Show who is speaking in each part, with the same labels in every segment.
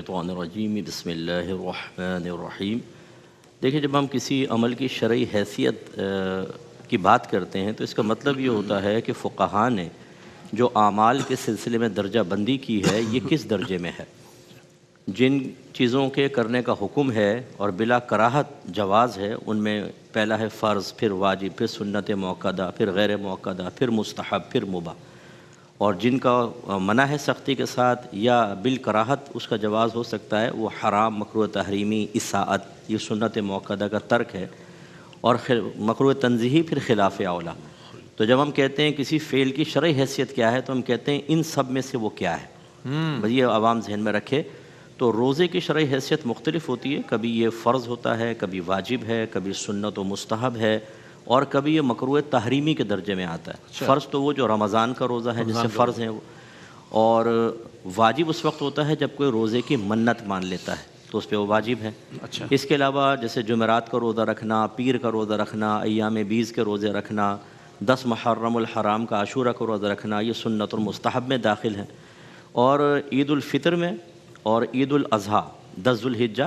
Speaker 1: الشیطان الرجیم بسم اللہ الرحمن الرحیم۔ دیکھیں، جب ہم کسی عمل کی شرعی حیثیت کی بات کرتے ہیں تو اس کا مطلب یہ ہوتا ہے کہ فقہا نے جو اعمال کے سلسلے میں درجہ بندی کی ہے یہ کس درجے میں ہے۔ جن چیزوں کے کرنے کا حکم ہے اور بلا کراہت جواز ہے، ان میں پہلا ہے فرض، پھر واجب، پھر سنت موقدہ، پھر غیر موقدہ، پھر مستحب، پھر مباح۔ اور جن کا منع ہے سختی کے ساتھ یا بالکراہت اس کا جواز ہو سکتا ہے، وہ حرام، مکروہ تحریمی، اساءت، یہ سنت موقدہ کا ترک ہے، اور مکروہ تنزیہی پھر خلاف اولا۔ تو جب ہم کہتے ہیں کسی فعل کی شرعی حیثیت کیا ہے تو ہم کہتے ہیں ان سب میں سے وہ کیا ہے۔ بس یہ عوام ذہن میں رکھے۔ تو روزے کی شرعی حیثیت مختلف ہوتی ہے، کبھی یہ فرض ہوتا ہے، کبھی واجب ہے، کبھی سنت و مستحب ہے، اور کبھی یہ مکروہ تحریمی کے درجے میں آتا ہے۔ فرض تو وہ جو رمضان کا روزہ ہے جس سے فرض ہے وہ، اور واجب اس وقت ہوتا ہے جب کوئی روزے کی منت مان لیتا ہے تو اس پہ وہ واجب ہے۔ اس کے علاوہ جیسے جمعرات کا روزہ رکھنا، پیر کا روزہ رکھنا، ایام بیز کے روزے رکھنا، 10 محرم الحرام کا عاشورہ کا روزہ رکھنا، یہ سنت اور مستحب میں داخل ہیں۔ اور عید الفطر میں اور عید الاضحیٰ 10 ذوالحجہ،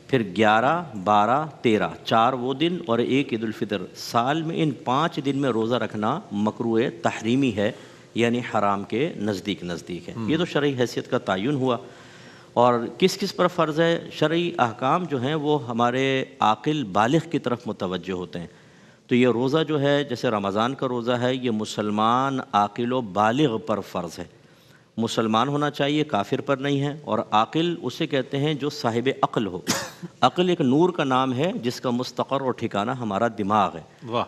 Speaker 1: پھر 11، 12، 13، 4 وہ دن اور ایک عید الفطر، سال میں ان 5 دن میں روزہ رکھنا مکروہ تحریمی ہے، یعنی حرام کے نزدیک ہے۔ یہ تو شرعی حیثیت کا تعین ہوا۔ اور کس کس پر فرض ہے؟ شرعی احکام جو ہیں وہ ہمارے عاقل بالغ کی طرف متوجہ ہوتے ہیں۔ تو یہ روزہ جو ہے جیسے رمضان کا روزہ ہے، یہ مسلمان عاقل و بالغ پر فرض ہے۔ مسلمان ہونا چاہیے، کافر پر نہیں ہے۔ اور عاقل اسے کہتے ہیں جو صاحب عقل ہو۔ عقل ایک نور کا نام ہے جس کا مستقر اور ٹھکانہ ہمارا دماغ ہے،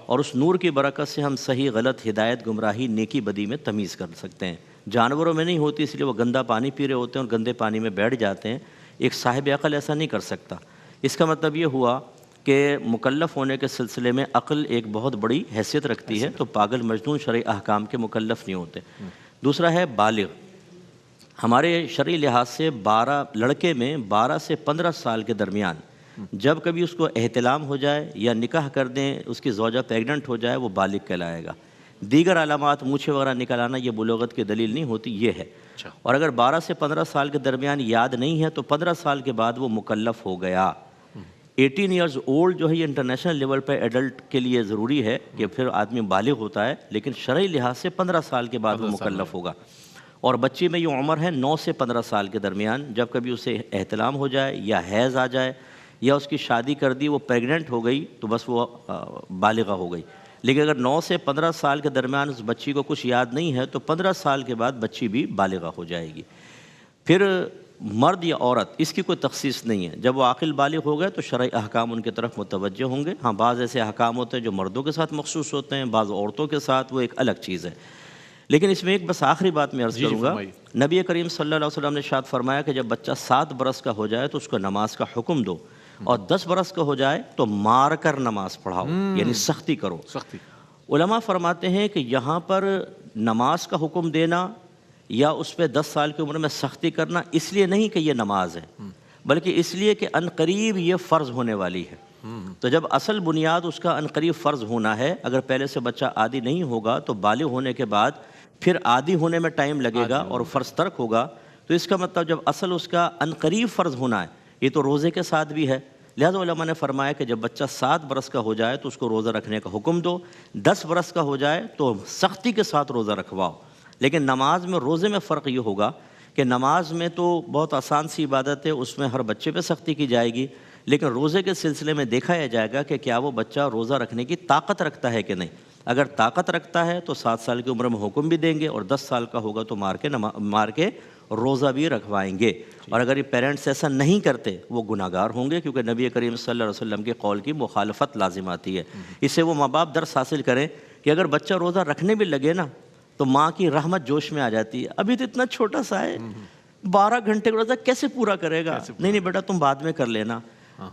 Speaker 1: اور اس نور کی برکت سے ہم صحیح غلط، ہدایت گمراہی، نیکی بدی میں تمیز کر سکتے ہیں۔ جانوروں میں نہیں ہوتی، اس لیے وہ گندا پانی پی رہے ہوتے ہیں اور گندے پانی میں بیٹھ جاتے ہیں۔ ایک صاحب عقل ایسا نہیں کر سکتا۔ اس کا مطلب یہ ہوا کہ مکلف ہونے کے سلسلے میں عقل ایک بہت بڑی حیثیت رکھتی ہے، تو پاگل مجنون شرعی احکام کے مکلف نہیں ہوتے۔ دوسرا ہے بالغ۔ ہمارے شرعی لحاظ سے لڑکے میں 12 سے 15 سال کے درمیان جب کبھی اس کو احتلام ہو جائے یا نکاح کر دیں، اس کی زوجہ پیگننٹ ہو جائے، وہ بالغ کہلائے گا۔ دیگر علامات، مونچھیں وغیرہ نکل آنا، یہ بلوغت کی دلیل نہیں ہوتی، یہ ہے۔ اور اگر 12 سے 15 سال کے درمیان یاد نہیں ہے تو 15 سال کے بعد وہ مکلف ہو گیا۔ 18 ایئرز اولڈ جو ہے یہ انٹرنیشنل لیول پہ ایڈلٹ کے لیے ضروری ہے کہ پھر آدمی بالغ ہوتا ہے، لیکن شرعی لحاظ سے 15 سال کے بعد وہ مکلف ہوگا۔ اور بچی میں یہ عمر ہے 9 سے 15 سال کے درمیان، جب کبھی اسے احتلام ہو جائے یا حیض آ جائے یا اس کی شادی کر دی، وہ پیگننٹ ہو گئی تو بس وہ بالغہ ہو گئی۔ لیکن اگر 9 سے 15 سال کے درمیان اس بچی کو کچھ یاد نہیں ہے تو 15 سال کے بعد بچی بھی بالغہ ہو جائے گی۔ پھر مرد یا عورت، اس کی کوئی تخصیص نہیں ہے۔ جب وہ عاقل بالغ ہو گئے تو شرعی احکام ان کی طرف متوجہ ہوں گے۔ ہاں، بعض ایسے احکام ہوتے ہیں جو مردوں کے ساتھ مخصوص ہوتے ہیں، بعض عورتوں کے ساتھ، وہ ایک الگ چیز ہے۔ لیکن اس میں ایک بس آخری بات میں عرض کروں گا، نبی کریم صلی اللہ علیہ وسلم نے ارشاد فرمایا کہ جب بچہ 7 برس کا ہو جائے تو اس کو نماز کا حکم دو، اور 10 برس کا ہو جائے تو مار کر نماز پڑھاؤ، یعنی سختی کرو۔ علماء فرماتے ہیں کہ یہاں پر نماز کا حکم دینا یا اس پہ 10 سال کی عمر میں سختی کرنا اس لیے نہیں کہ یہ نماز ہے، بلکہ اس لیے کہ عنقریب یہ فرض ہونے والی ہے۔ تو جب اصل بنیاد اس کا عنقریب فرض ہونا ہے، اگر پہلے سے بچہ عادی نہیں ہوگا تو بالغ ہونے کے بعد پھر عادی ہونے میں ٹائم لگے گا اور فرض ترک ہوگا۔ تو اس کا مطلب جب اصل اس کا عنقریب فرض ہونا ہے، یہ تو روزے کے ساتھ بھی ہے۔ لہذا علماء نے فرمایا کہ جب بچہ 7 برس کا ہو جائے تو اس کو روزہ رکھنے کا حکم دو، 10 برس کا ہو جائے تو سختی کے ساتھ روزہ رکھواؤ۔ لیکن نماز میں روزے میں فرق یہ ہوگا کہ نماز میں تو بہت آسان سی عبادت ہے، اس میں ہر بچے پہ سختی کی جائے گی، لیکن روزے کے سلسلے میں دیکھا جائے گا کہ کیا وہ بچہ روزہ رکھنے کی طاقت رکھتا ہے کہ نہیں۔ اگر طاقت رکھتا ہے تو 7 سال کی عمر میں حکم بھی دیں گے، اور 10 سال کا ہوگا تو مار کے روزہ بھی رکھوائیں گے۔ اور اگر یہ پیرنٹس ایسا نہیں کرتے وہ گناہ گار ہوں گے، کیونکہ نبی کریم صلی اللہ علیہ وسلم کے قول کی مخالفت لازم آتی ہے۔ اس سے وہ ماں باپ درس حاصل کریں کہ اگر بچہ روزہ رکھنے بھی لگے نا تو ماں کی رحمت جوش میں آ جاتی ہے، ابھی تو اتنا چھوٹا سا ہے، 12 گھنٹے کا روزہ کیسے پورا کرے گا؟ نہیں بیٹا، تم بعد میں کر لینا۔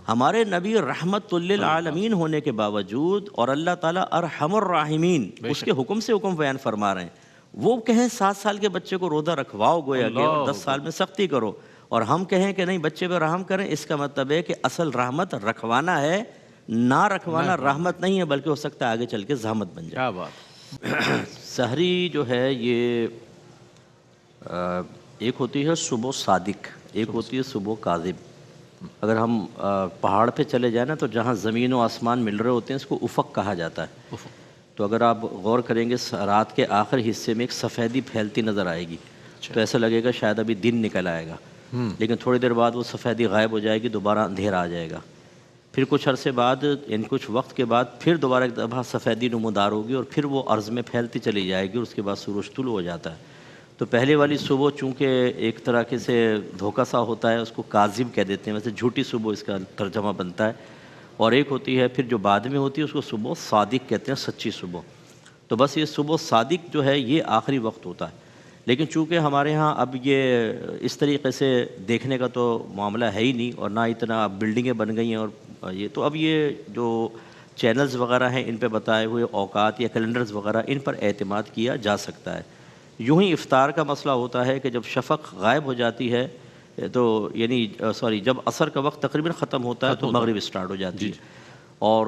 Speaker 1: ہمارے نبی رحمت للعالمین ہونے کے باوجود اور اللہ تعالیٰ ارحم الراحمین اس کے حکم سے حکم بیان فرما رہے ہیں، وہ کہیں 7 سال کے بچے کو روزہ رکھواؤ گویا کہ، اور 10 سال میں سختی کرو، اور ہم کہیں کہ نہیں بچے پہ رحم کریں، اس کا مطلب ہے کہ اصل رحمت رکھوانا ہے، نہ رکھوانا رحمت نہیں ہے، بلکہ ہو سکتا ہے آگے چل کے زحمت بن جائے۔
Speaker 2: کیا بات۔
Speaker 1: سحری جو ہے یہ ایک ہوتی ہے صبح صادق، ایک ہوتی ہے صبح کاذب. اگر ہم پہاڑ پہ چلے جائیں نا تو جہاں زمین و آسمان مل رہے ہوتے ہیں اس کو افق کہا جاتا ہے. تو اگر آپ غور کریں گے رات کے آخر حصے میں ایک سفیدی پھیلتی نظر آئے گی تو ایسا لگے گا شاید ابھی دن نکل آئے گا، لیکن تھوڑی دیر بعد وہ سفیدی غائب ہو جائے گی، دوبارہ اندھیرا آ جائے گا. پھر کچھ عرصے بعد یعنی کچھ وقت کے بعد پھر دوبارہ ایک دفعہ سفیدی نمودار ہوگی اور پھر وہ عرض میں پھیلتی چلی جائے گی اور اس کے بعد سورج طلوع ہو جاتا ہے. تو پہلے والی صبح چونکہ ایک طرح کے سے دھوکہ سا ہوتا ہے، اس کو کاذب کہہ دیتے ہیں، ویسے جھوٹی صبح اس کا ترجمہ بنتا ہے. اور ایک ہوتی ہے پھر جو بعد میں ہوتی ہے اس کو صبح صادق کہتے ہیں، سچی صبح. تو بس یہ صبح صادق جو ہے یہ آخری وقت ہوتا ہے. لیکن چونکہ ہمارے ہاں اب یہ اس طریقے سے دیکھنے کا تو معاملہ ہے ہی نہیں، اور نہ اتنا بلڈنگیں بن گئی ہیں اور یہ تو اب یہ جو چینلز وغیرہ ہیں ان پہ بتائے ہوئے اوقات یا کیلنڈرز وغیرہ ان پر اعتماد کیا جا سکتا ہے. یوں ہی افطار کا مسئلہ ہوتا ہے کہ جب شفق غائب ہو جاتی ہے تو یعنی جب عصر کا وقت تقریباً ختم ہوتا ہے تو مغرب اسٹارٹ ہو جاتی ہے. اور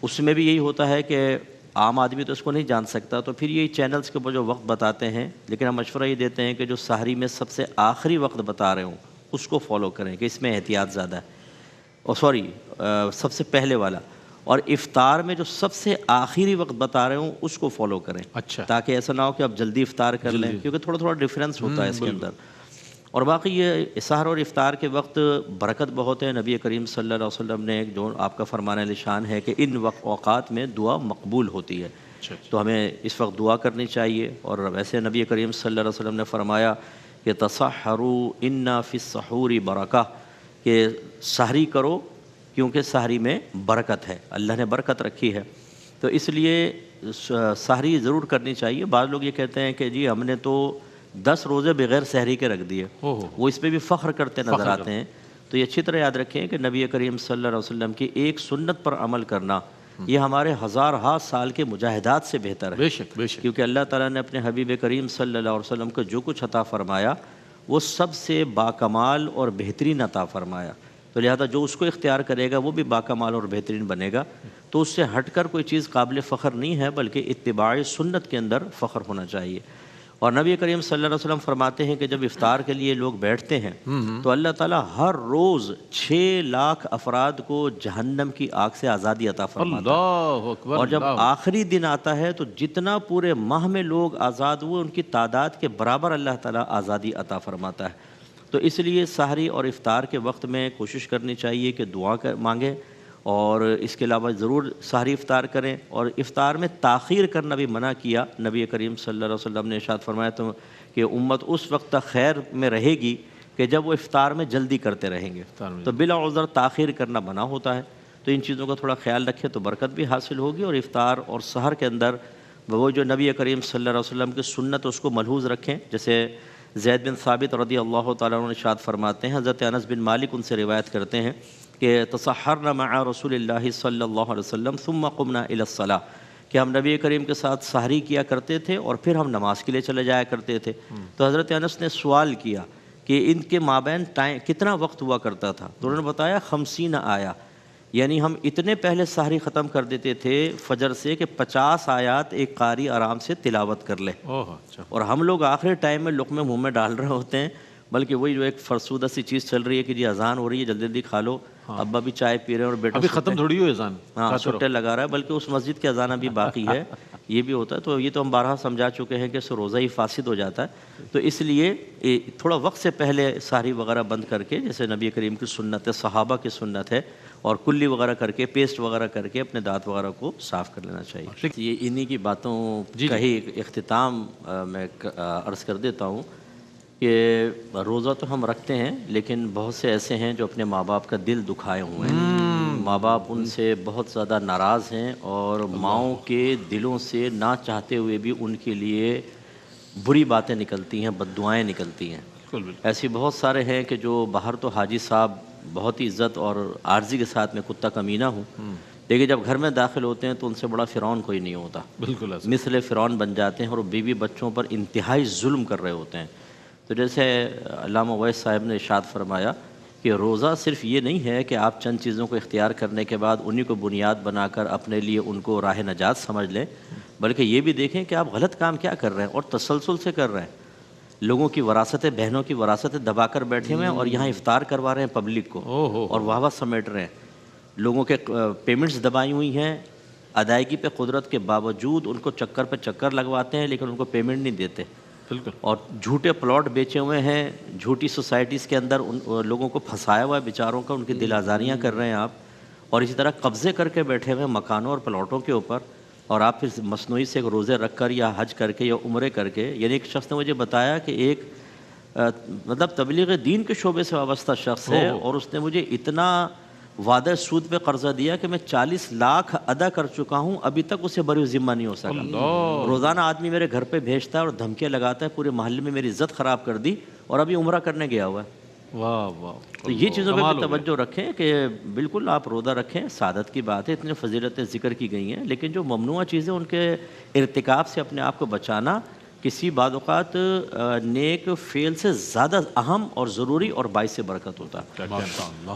Speaker 1: اس میں بھی یہی ہوتا ہے کہ عام آدمی تو اس کو نہیں جان سکتا، تو پھر یہی چینلز کے جو وقت بتاتے ہیں، لیکن ہم مشورہ یہ دیتے ہیں کہ جو سحری میں سب سے آخری وقت بتا رہے ہوں اس کو فالو کریں کہ اس میں احتیاط زیادہ ہے. اور سب سے پہلے والا. اور افطار میں جو سب سے آخری وقت بتا رہے ہوں اس کو فالو کریں.
Speaker 2: اچھا.
Speaker 1: تاکہ ایسا نہ ہو کہ آپ جلدی افطار کر لیں، کیونکہ تھوڑا تھوڑا ڈفرینس ہوتا ہے اس کے اندر. اور باقی یہ سحر اور افطار کے وقت برکت بہت ہے. نبی کریم صلی اللہ علیہ وسلم نے جو آپ کا فرمان نشان ہے کہ ان اوقات میں دعا مقبول ہوتی ہے. تو ہمیں اس وقت دعا کرنی چاہیے. اور ویسے نبی کریم صلی اللہ علیہ وسلم نے فرمایا کہ تسحروا ان فی السحور برکہ، کہ سحری کرو کیونکہ سحری میں برکت ہے، اللہ نے برکت رکھی ہے. تو اس لیے سحری ضرور کرنی چاہیے. بعض لوگ یہ کہتے ہیں کہ جی ہم نے تو 10 روزے بغیر سحری کے رکھ دیے، وہ اس پہ بھی فخر کرتے نظر آتے ہیں. تو یہ اچھی طرح یاد رکھیں کہ نبی کریم صلی اللہ علیہ وسلم کی ایک سنت پر عمل کرنا یہ ہمارے ہزارہا سال کے مجاہدات سے بہتر ہے.
Speaker 2: بے شک بے شک.
Speaker 1: کیونکہ اللہ تعالیٰ نے اپنے حبیب کریم صلی اللہ علیہ وسلم کو جو کچھ عطا فرمایا وہ سب سے باکمال اور بہترین عطا فرمایا. تو لہذا جو اس کو اختیار کرے گا وہ بھی باکمال اور بہترین بنے گا. تو اس سے ہٹ کر کوئی چیز قابل فخر نہیں ہے، بلکہ اتباع سنت کے اندر فخر ہونا چاہیے. اور نبی کریم صلی اللہ علیہ وسلم فرماتے ہیں کہ جب افطار کے لیے لوگ بیٹھتے ہیں تو اللہ تعالیٰ ہر روز 6 لاکھ افراد کو جہنم کی آگ سے آزادی عطا فرماتا ہے.
Speaker 2: اللہ اکبر.
Speaker 1: اور جب آخری دن آتا ہے تو جتنا پورے ماہ میں لوگ آزاد ہوئے ان کی تعداد کے برابر اللہ تعالیٰ آزادی عطا فرماتا ہے. تو اس لیے سحری اور افطار کے وقت میں کوشش کرنی چاہیے کہ دعا مانگیں، اور اس کے علاوہ ضرور سحری افطار کریں. اور افطار میں تاخیر کرنا بھی منع کیا. نبی کریم صلی اللہ علیہ وسلم نے ارشاد فرمایا تو کہ امت اس وقت تک خیر میں رہے گی کہ جب وہ افطار میں جلدی کرتے رہیں گے. تو بلا عذر تاخیر کرنا منع ہوتا ہے. تو ان چیزوں کا تھوڑا خیال رکھیں تو برکت بھی حاصل ہوگی. اور افطار اور سحر کے اندر وہ جو نبی کریم صلی اللہ علیہ وسلم کی سنت اس کو ملحوظ رکھیں. جیسے زید بن ثابت رضی اللہ تعالیٰ عنہ ارشاد فرماتے ہیں، حضرت انس بن مالک ان سے روایت کرتے ہیں کہ تسحرنا مع رسول اللہ صلی اللہ علیہ وسلم ثم قمنا الی الصلاۃ، کہ ہم نبی کریم کے ساتھ سحری کیا کرتے تھے اور پھر ہم نماز کے لیے چلے جایا کرتے تھے. تو حضرت انس نے سوال کیا کہ ان کے مابین کتنا وقت ہوا کرتا تھا؟ تو انہوں نے بتایا 50 آیا، یعنی ہم اتنے پہلے سحری ختم کر دیتے تھے فجر سے کہ 50 آیات ایک قاری آرام سے تلاوت کر لے. اور ہم لوگ آخری ٹائم میں لقمے منہ میں ڈال رہے ہوتے ہیں، بلکہ وہی جو ایک فرسودہ سی چیز چل رہی ہے کہ جی اذان ہو رہی ہے جلدی جلدی کھا لو، ابا بھی چائے پی رہے ہیں اور بیٹا
Speaker 2: ابھی ختم تھوڑی ہوئی اذان،
Speaker 1: ہاں سٹے لگا رہا ہے، بلکہ اس مسجد کی اذان ابھی باقی ہے. یہ بھی ہوتا ہے. تو یہ تو ہم بارہا سمجھا چکے ہیں کہ اس سے روزہ ہی فاسد ہو جاتا ہے. تو اس لیے تھوڑا وقت سے پہلے سحری وغیرہ بند کر کے، جیسے نبی کریم کی سنت ہے، صحابہ کی سنت ہے، اور کلی وغیرہ کر کے پیسٹ وغیرہ کر کے اپنے دانت وغیرہ کو صاف کر لینا چاہیے. یہ انہی کی باتوں کا ہی اختتام میں عرض کر دیتا ہوں کہ روزہ تو ہم رکھتے ہیں، لیکن بہت سے ایسے ہیں جو اپنے ماں باپ کا دل دکھائے ہوئے ہیں. ماں باپ ان سے بہت زیادہ ناراض ہیں اور ماؤں کے دلوں سے نہ چاہتے ہوئے بھی ان کے لیے بری باتیں نکلتی ہیں، بد دعائیں نکلتی ہیں. ایسی بہت سارے ہیں کہ جو باہر تو حاجی صاحب بہت ہی عزت اور عارضی کے ساتھ میں کتا کمینہ ہوں، لیکن جب گھر میں داخل ہوتے ہیں تو ان سے بڑا فرعون کوئی نہیں ہوتا.
Speaker 2: بالکل
Speaker 1: مثل فرعون بن جاتے ہیں اور بیوی بچوں پر انتہائی ظلم کر رہے ہوتے ہیں. تو جیسے علامہ اویس صاحب نے ارشاد فرمایا کہ روزہ صرف یہ نہیں ہے کہ آپ چند چیزوں کو اختیار کرنے کے بعد انہی کو بنیاد بنا کر اپنے لیے ان کو راہ نجات سمجھ لیں، بلکہ یہ بھی دیکھیں کہ آپ غلط کام کیا کر رہے ہیں اور تسلسل سے کر رہے ہیں. لوگوں کی وراثتیں، بہنوں کی وراثتیں دبا کر بیٹھے ہوئے ہیں اور یہاں افطار کروا رہے ہیں پبلک کو اور واہ واہ سمیٹ رہے ہیں. لوگوں کے پیمنٹس دبائی ہوئی ہیں، ادائیگی پہ قدرت کے باوجود ان کو چکر پہ چکر لگواتے ہیں لیکن ان کو پیمنٹ نہیں دیتے.
Speaker 2: بالکل.
Speaker 1: اور جھوٹے پلاٹ بیچے ہوئے ہیں، جھوٹی سوسائٹیز کے اندر ان لوگوں کو پھنسایا ہوا ہے بیچاروں کا، ان کی دل آزاریاں کر رہے ہیں آپ. اور اسی طرح قبضے کر کے بیٹھے ہوئے ہیں مکانوں اور پلاٹوں کے اوپر، اور آپ پھر مصنوعی سے روزے رکھ کر یا حج کر کے یا عمرے کر کے. یعنی ایک شخص نے مجھے بتایا کہ ایک مطلب تبلیغ دین کے شعبے سے وابستہ شخص ہے اور اس نے مجھے اتنا وعدہ سود پہ قرضہ دیا کہ میں 40 لاکھ ادا کر چکا ہوں، ابھی تک اسے بری ذمہ نہیں ہو سکا. روزانہ آدمی میرے گھر پہ بھیجتا ہے اور دھمکیاں لگاتا ہے، پورے محلے میں میری عزت خراب کر دی اور ابھی عمرہ کرنے گیا ہوا ہے.
Speaker 2: واہ واہ.
Speaker 1: تو یہ چیزوں پہ بھی توجہ رکھیں کہ بالکل آپ روزہ رکھیں، سعادت کی بات ہے، اتنی فضیلتیں ذکر کی گئی ہیں، لیکن جو ممنوع چیزیں ان کے ارتکاب سے اپنے آپ کو بچانا کسی بعض اوقات نیک فعل سے زیادہ اہم اور ضروری اور باعث برکت ہوتا ہے.
Speaker 2: ماشاء اللہ.